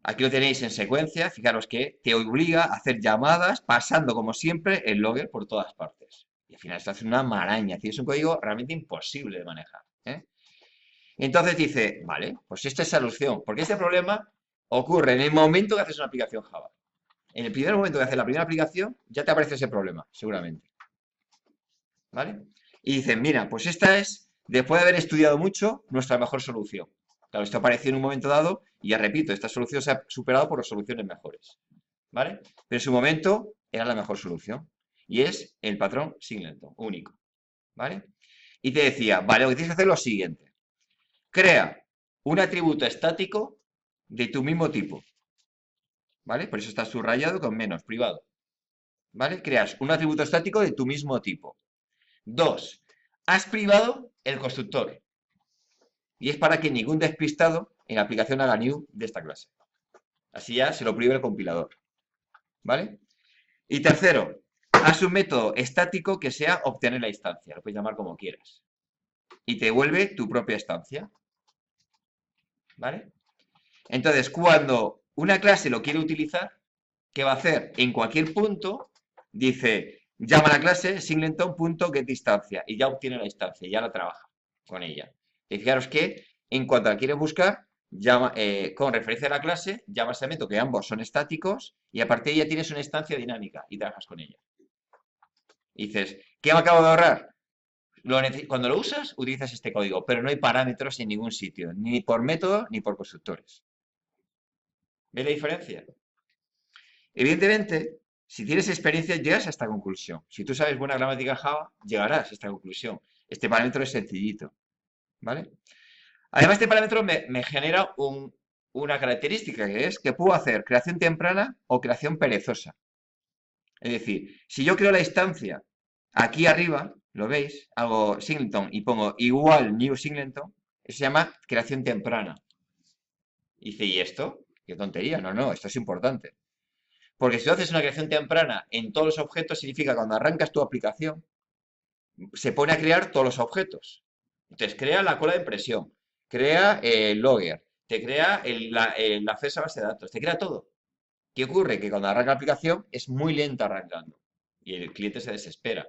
aquí lo tenéis en secuencia, fijaros que te obliga a hacer llamadas pasando, como siempre, el logger por todas partes. Y al final esto hace una maraña, es decir, es un código realmente imposible de manejar. Entonces dice, vale, pues esta es la solución, porque este problema ocurre en el momento que haces una aplicación Java. En el primer momento que haces la primera aplicación, ya te aparece ese problema, seguramente. ¿Vale? Y dicen, mira, pues esta es, después de haber estudiado mucho, nuestra mejor solución. Claro, esto apareció en un momento dado y ya repito, esta solución se ha superado por soluciones mejores. ¿Vale? Pero en su momento era la mejor solución. Y es el patrón Singleton, único. ¿Vale? Y te decía, vale, lo que tienes que hacer es lo siguiente. Crea un atributo estático de tu mismo tipo. ¿Vale? Por eso está subrayado con menos, privado. ¿Vale? Creas un atributo estático de tu mismo tipo. 2. Has privado el constructor. Y es para que ningún despistado en la aplicación haga new de esta clase. Así ya se lo prohíbe el compilador. ¿Vale? Y tercero, haz un método estático que sea obtener la instancia. Lo puedes llamar como quieras. Y te devuelve tu propia instancia. ¿Vale? Entonces, cuando una clase lo quiere utilizar, ¿qué va a hacer? En cualquier punto, dice, llama a la clase singleton.getInstancia y ya obtiene la instancia, ya la trabaja con ella. Y fijaros que en cuanto la quieres buscar, llama, con referencia a la clase, llamas al método que ambos son estáticos y a partir de ella tienes una instancia dinámica y trabajas con ella. Y dices, ¿qué me acabo de ahorrar? Cuando lo usas, utilizas este código, pero no hay parámetros en ningún sitio, ni por método ni por constructores. ¿Veis la diferencia? Evidentemente, si tienes experiencia, llegas a esta conclusión. Si tú sabes buena gramática Java, llegarás a esta conclusión. Este parámetro es sencillito, ¿vale? Además, este parámetro me genera una característica, que es que puedo hacer creación temprana o creación perezosa. Es decir, si yo creo la instancia aquí arriba, ¿lo veis? Hago singleton y pongo igual new singleton, eso se llama creación temprana. Y dice, ¿y esto? Qué tontería. No, esto es importante. Porque si tú haces una creación temprana en todos los objetos, significa que cuando arrancas tu aplicación, se pone a crear todos los objetos. Entonces, crea la cola de impresión, crea el logger, te crea el acceso a base de datos, te crea todo. ¿Qué ocurre? Que cuando arranca la aplicación es muy lenta arrancando y el cliente se desespera.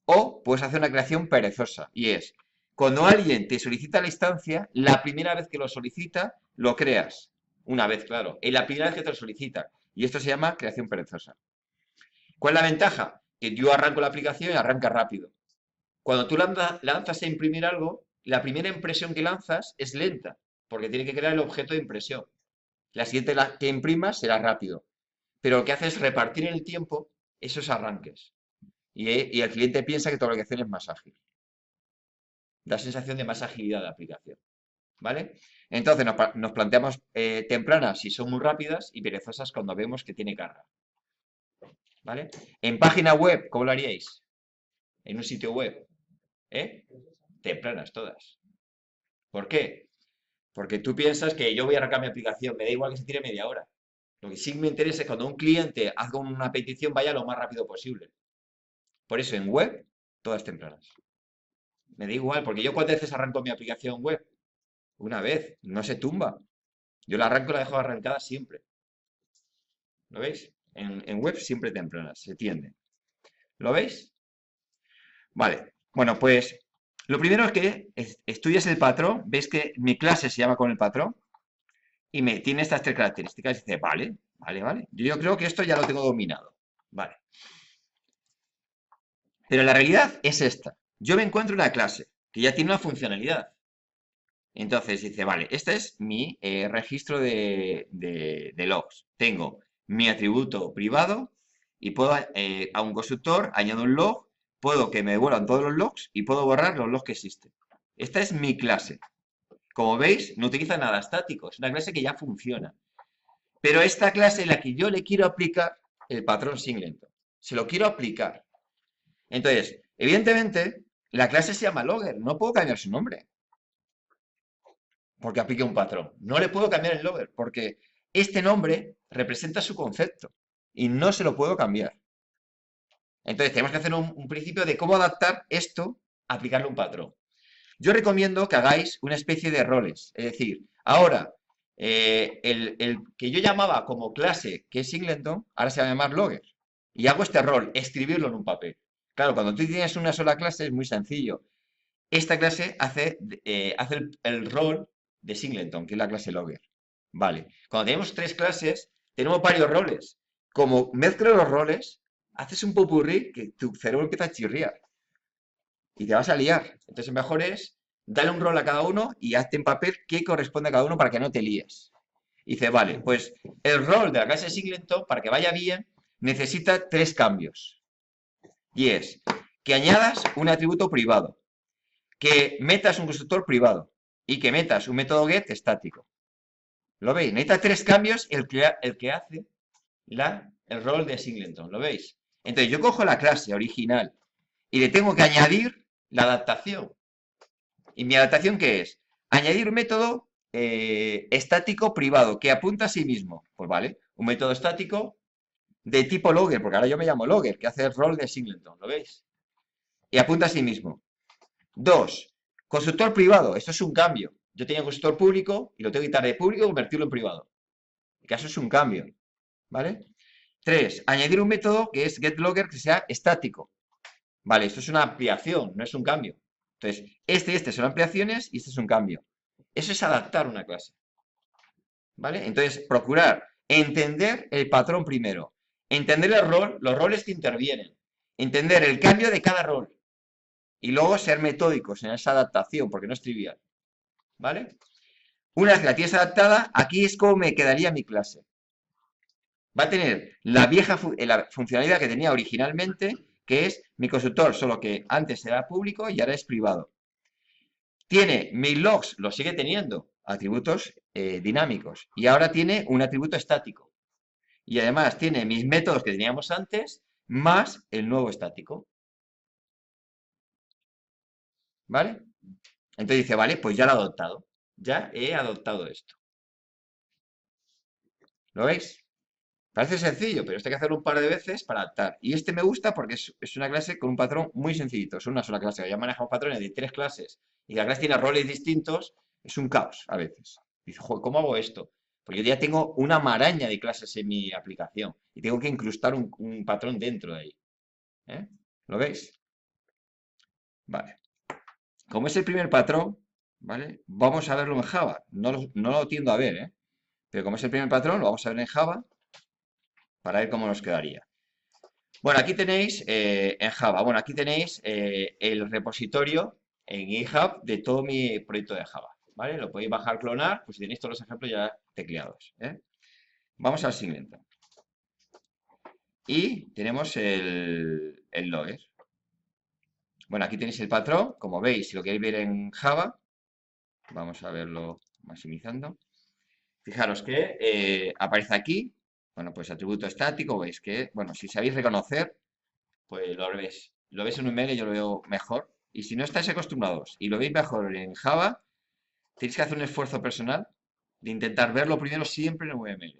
O puedes hacer una creación perezosa y es, cuando alguien te solicita la instancia, la primera vez que lo solicita, lo creas. Una vez, claro, en la primera vez que te lo solicita. Y esto se llama creación perezosa. ¿Cuál es la ventaja? Que yo arranco la aplicación y arranca rápido. Cuando tú lanzas a imprimir algo, la primera impresión que lanzas es lenta, porque tiene que crear el objeto de impresión. La siguiente que imprimas será rápido. Pero lo que hace es repartir en el tiempo esos arranques. Y el cliente piensa que tu aplicación es más ágil. Da sensación de más agilidad de la aplicación. ¿Vale? Entonces nos planteamos tempranas si son muy rápidas y perezosas cuando vemos que tiene carga. ¿Vale? En página web, ¿cómo lo haríais? En un sitio web, ¿eh? Tempranas todas. ¿Por qué? Porque tú piensas que yo voy a arrancar mi aplicación, me da igual que se tire media hora. Lo que sí me interesa es cuando un cliente haga una petición vaya lo más rápido posible. Por eso en web, todas tempranas. Me da igual, porque yo cuántas veces arranco mi aplicación web. Una vez, no se tumba. Yo la arranco y la dejo arrancada siempre. ¿Lo veis? En web siempre tempranas, se tiende. ¿Lo veis? Vale. Bueno, pues lo primero es que estudias el patrón, ves que mi clase se llama con el patrón y me tiene estas tres características y dices, vale. Yo creo que esto ya lo tengo dominado. Vale. Pero la realidad es esta. Yo me encuentro una clase que ya tiene una funcionalidad. Entonces dice, vale, este es mi registro de logs. Tengo mi atributo privado y puedo a un constructor añado un log, puedo que me devuelvan todos los logs y puedo borrar los logs que existen. Esta es mi clase. Como veis, no utiliza nada estático, es una clase que ya funciona. Pero esta clase es la que yo le quiero aplicar el patrón singleton. Se lo quiero aplicar. Entonces, evidentemente, la clase se llama logger, no puedo cambiar su nombre porque aplique un patrón. No le puedo cambiar el logger porque este nombre representa su concepto y no se lo puedo cambiar. Entonces tenemos que hacer un principio de cómo adaptar esto a aplicarle un patrón. Yo recomiendo que hagáis una especie de roles. Es decir, ahora, el que yo llamaba como clase, que es singleton, ahora se va a llamar logger. Y hago este rol, escribirlo en un papel. Claro, cuando tú tienes una sola clase es muy sencillo. Esta clase hace el rol de singleton, que es la clase logger. Vale. Cuando tenemos tres clases, tenemos varios roles. Como mezclo los roles, haces un popurrí que tu cerebro empieza a chirriar. Y te vas a liar. Entonces, mejor es darle un rol a cada uno y hazte en papel qué corresponde a cada uno para que no te líes. Y dice, vale, pues el rol de la clase singleton, para que vaya bien, necesita 3 cambios. Y es que añadas un atributo privado, que metas un constructor privado y que metas un método get estático. ¿Lo veis? Necesita 3 cambios el que hace el rol de Singleton. ¿Lo veis? Entonces yo cojo la clase original y le tengo que añadir la adaptación. ¿Y mi adaptación qué es? Añadir un método estático privado que apunta a sí mismo. Pues vale, un método estático de tipo logger, porque ahora yo me llamo logger, que hace el rol de Singleton, ¿lo veis? Y apunta a sí mismo. 2. Constructor privado. Esto es un cambio. Yo tenía un constructor público y lo tengo que quitar de público y convertirlo en privado. En caso es un cambio. ¿Vale? 3. Añadir un método que es getLogger que sea estático. Vale, esto es una ampliación, no es un cambio. Entonces, este y este son ampliaciones y este es un cambio. Eso es adaptar una clase. ¿Vale? Entonces, procurar entender el patrón primero. Entender el rol, los roles que intervienen. Entender el cambio de cada rol. Y luego ser metódicos en esa adaptación, porque no es trivial. ¿Vale? Una vez que la tienes adaptada, aquí es como me quedaría mi clase. Va a tener la vieja la funcionalidad que tenía originalmente, que es mi constructor, solo que antes era público y ahora es privado. Tiene mis logs, lo sigue teniendo, atributos dinámicos, y ahora tiene un atributo estático. Y además tiene mis métodos que teníamos antes, más el nuevo estático. ¿Vale? Entonces dice, vale, pues ya lo he adoptado. Ya he adoptado esto. ¿Lo veis? Parece sencillo, pero esto hay que hacerlo un par de veces para adaptar. Y este me gusta porque es una clase con un patrón muy sencillito. Es una sola clase. Ya manejamos patrones de 3 clases y la clase tiene roles distintos. Es un caos a veces. Dice, joder, ¿cómo hago esto? Pues yo ya tengo una maraña de clases en mi aplicación y tengo que incrustar un patrón dentro de ahí. ¿Eh? ¿Lo veis? Vale. Como es el primer patrón, ¿vale? Vamos a verlo en Java. No lo tiendo a ver, ¿eh? Pero como es el primer patrón, lo vamos a ver en Java para ver cómo nos quedaría. Bueno, aquí tenéis en Java, bueno, aquí tenéis el repositorio en GitHub de todo mi proyecto de Java, ¿vale? Lo podéis bajar, clonar, pues si tenéis todos los ejemplos ya tecleados, ¿eh? Vamos al siguiente. Y tenemos el logger. Bueno, aquí tenéis el patrón, como veis, si lo queréis ver en Java, vamos a verlo maximizando. Fijaros que aparece aquí, bueno, pues atributo estático, veis que, bueno, si sabéis reconocer, pues lo ves en un email y yo lo veo mejor. Y si no estáis acostumbrados y lo veis mejor en Java, tenéis que hacer un esfuerzo personal de intentar verlo primero siempre en UML.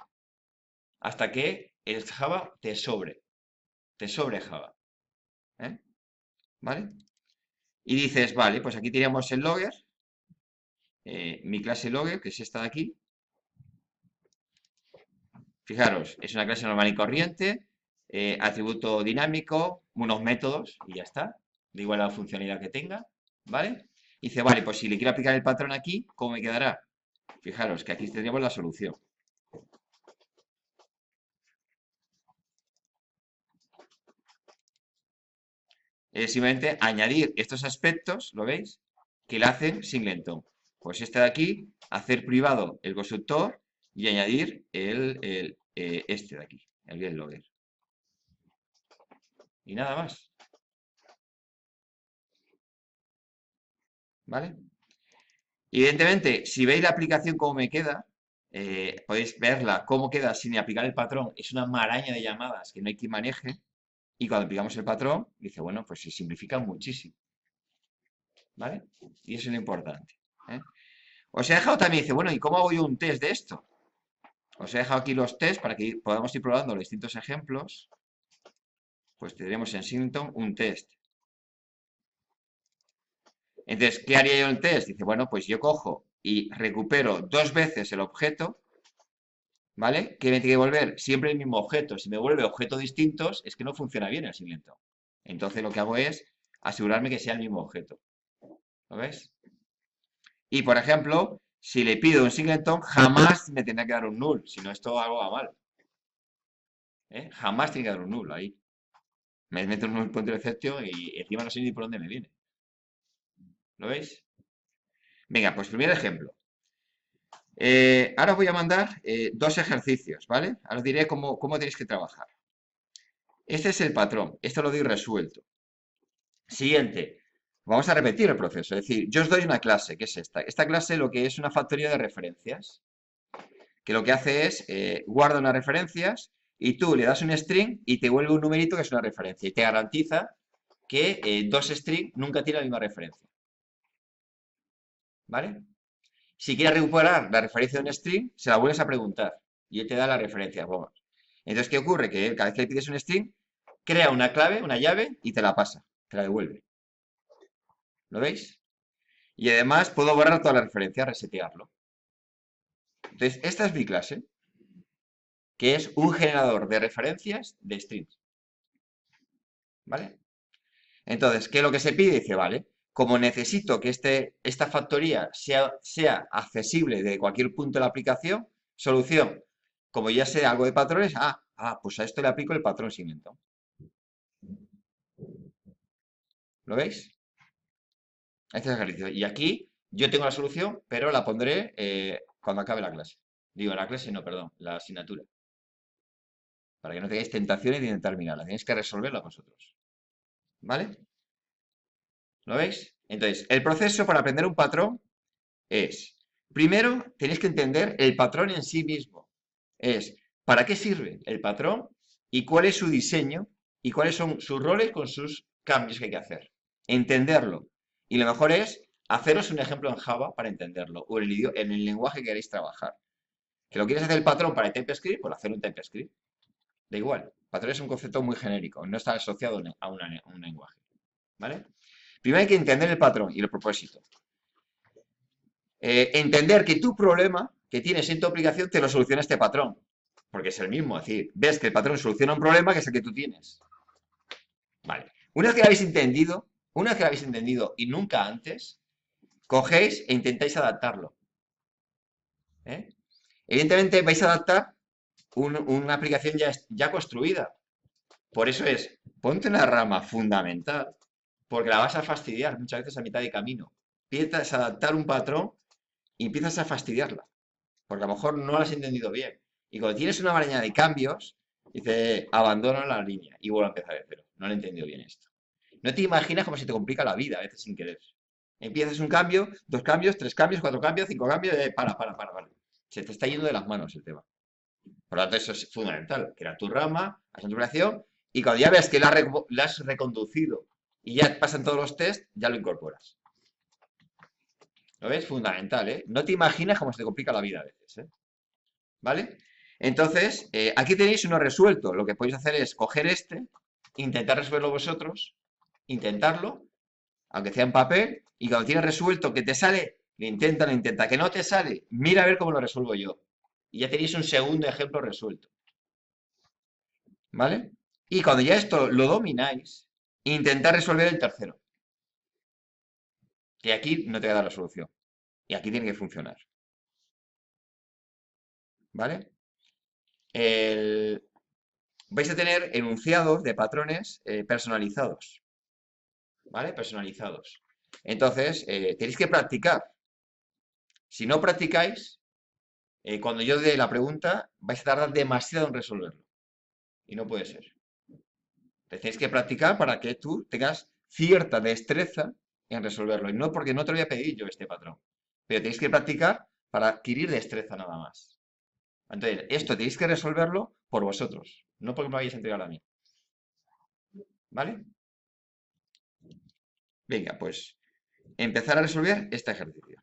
Hasta que el Java te sobre Java. ¿Eh? ¿Vale? Y dices, vale, pues aquí tenemos el logger, mi clase logger, que es esta de aquí. Fijaros, es una clase normal y corriente, atributo dinámico, unos métodos y ya está. Da igual la funcionalidad que tenga, ¿vale? Y dice, vale, pues si le quiero aplicar el patrón aquí, ¿cómo me quedará? Fijaros que aquí tendríamos la solución. Es simplemente añadir estos aspectos, ¿lo veis? Que le hacen Singleton. Pues este de aquí, hacer privado el constructor y añadir este de aquí, el getLogger. Y nada más. ¿Vale? Evidentemente, si veis la aplicación cómo me queda, podéis verla cómo queda sin aplicar el patrón. Es una maraña de llamadas que no hay quien maneje. Y cuando aplicamos el patrón, dice, bueno, pues se simplifica muchísimo. ¿Vale? Y eso es lo importante. ¿Eh? Os he dejado también, dice, bueno, ¿y cómo hago yo un test de esto? Os he dejado aquí los tests para que podamos ir probando los distintos ejemplos. Pues tendremos en Singleton un test. Entonces, ¿qué haría yo en el test? Dice, bueno, pues yo cojo y recupero 2 veces el objeto, ¿vale? Que me tiene que volver siempre el mismo objeto. Si me vuelve objetos distintos, es que no funciona bien el Singleton. Entonces, lo que hago es asegurarme que sea el mismo objeto. ¿Lo ves? Y, por ejemplo, si le pido un singleton, jamás me tendrá que dar un null, si no esto algo va mal. ¿Eh? Jamás tiene que dar un null ahí. Me meto un null pointer exception y encima no sé ni por dónde me viene. ¿Lo veis? Venga, pues primer ejemplo. Ahora os voy a mandar 2 ejercicios, ¿vale? Ahora os diré cómo tenéis que trabajar. Este es el patrón. Esto lo doy resuelto. Siguiente. Vamos a repetir el proceso. Es decir, yo os doy una clase, que es esta. Esta clase lo que es una factoría de referencias, que lo que hace es guarda unas referencias y tú le das un string y te vuelve un numerito que es una referencia y te garantiza que dos strings nunca tienen la misma referencia. ¿Vale? Si quieres recuperar la referencia de un string, se la vuelves a preguntar y él te da la referencia. Vamos. Entonces, ¿qué ocurre? Que él, cada vez que le pides un string, crea una clave, una llave y te la pasa, te la devuelve. ¿Lo veis? Y además puedo borrar toda la referencia, resetearlo. Entonces, esta es mi clase, que es un generador de referencias de strings. ¿Vale? Entonces, ¿qué es lo que se pide? Dice, vale, como necesito que esta factoría sea accesible de cualquier punto de la aplicación, solución. Como ya sé algo de patrones, pues a esto le aplico el patrón segmento. ¿Lo veis? Este es el ejercicio. Y aquí yo tengo la solución, pero la pondré cuando acabe la clase. Digo, la clase no, perdón, la asignatura. Para que no tengáis tentaciones de intentar mirarla. Tenéis que resolverla vosotros. ¿Vale? ¿Lo veis? Entonces, el proceso para aprender un patrón es, primero, tenéis que entender el patrón en sí mismo. Es, ¿para qué sirve el patrón y cuál es su diseño y cuáles son sus roles con sus cambios que hay que hacer? Entenderlo. Y lo mejor es haceros un ejemplo en Java para entenderlo o en el lenguaje que queréis trabajar. ¿Que lo quieres hacer el patrón para el TypeScript? Pues hacer un TypeScript. Da igual. Patrón es un concepto muy genérico, no está asociado a un lenguaje. ¿Vale? Primero hay que entender el patrón y el propósito. Entender que tu problema que tienes en tu aplicación te lo soluciona este patrón. Porque es el mismo. Es decir, ves que el patrón soluciona un problema que es el que tú tienes. Vale. Una vez que lo habéis entendido y nunca antes, cogéis e intentáis adaptarlo. ¿Eh? Evidentemente vais a adaptar una aplicación ya construida. Por eso es, ponte una rama fundamental, porque la vas a fastidiar muchas veces a mitad de camino. Empiezas a adaptar un patrón y empiezas a fastidiarla, porque a lo mejor no la has entendido bien. Y cuando tienes una maraña de cambios, dice, abandono la línea y vuelvo a empezar de cero. No lo he entendido bien esto. No te imaginas cómo se te complica la vida a veces sin querer. Empiezas un cambio, dos cambios, tres cambios, cuatro cambios, cinco cambios, para. Se te está yendo de las manos el tema. Por lo tanto, eso es fundamental. Crear tu rama, hacer tu creación, y cuando ya veas que la has reconducido y ya pasan todos los tests, ya lo incorporas. ¿Lo ves? Fundamental, ¿eh? No te imaginas cómo se te complica la vida a veces, ¿eh? ¿Vale? Entonces, aquí tenéis uno resuelto. Lo que podéis hacer es coger este, intentar resolverlo vosotros, intentarlo, aunque sea en papel, y cuando tienes resuelto que te sale, lo intenta, que no te sale, mira a ver cómo lo resuelvo yo. Y ya tenéis un segundo ejemplo resuelto. ¿Vale? Y cuando ya esto lo domináis, intentad resolver el tercero. Que aquí no te va a dar la solución. Y aquí tiene que funcionar. ¿Vale? Vais a tener enunciados de patrones personalizados. ¿Vale? Personalizados. Entonces, tenéis que practicar. Si no practicáis, cuando yo dé la pregunta, vais a tardar demasiado en resolverlo. Y no puede ser. Tenéis que practicar para que tú tengas cierta destreza en resolverlo. Y no porque no te lo voy a pedir yo este patrón. Pero tenéis que practicar para adquirir destreza nada más. Entonces, esto tenéis que resolverlo por vosotros. No porque me lo vayáis a entregar a mí. ¿Vale? Venga, pues empezar a resolver este ejercicio.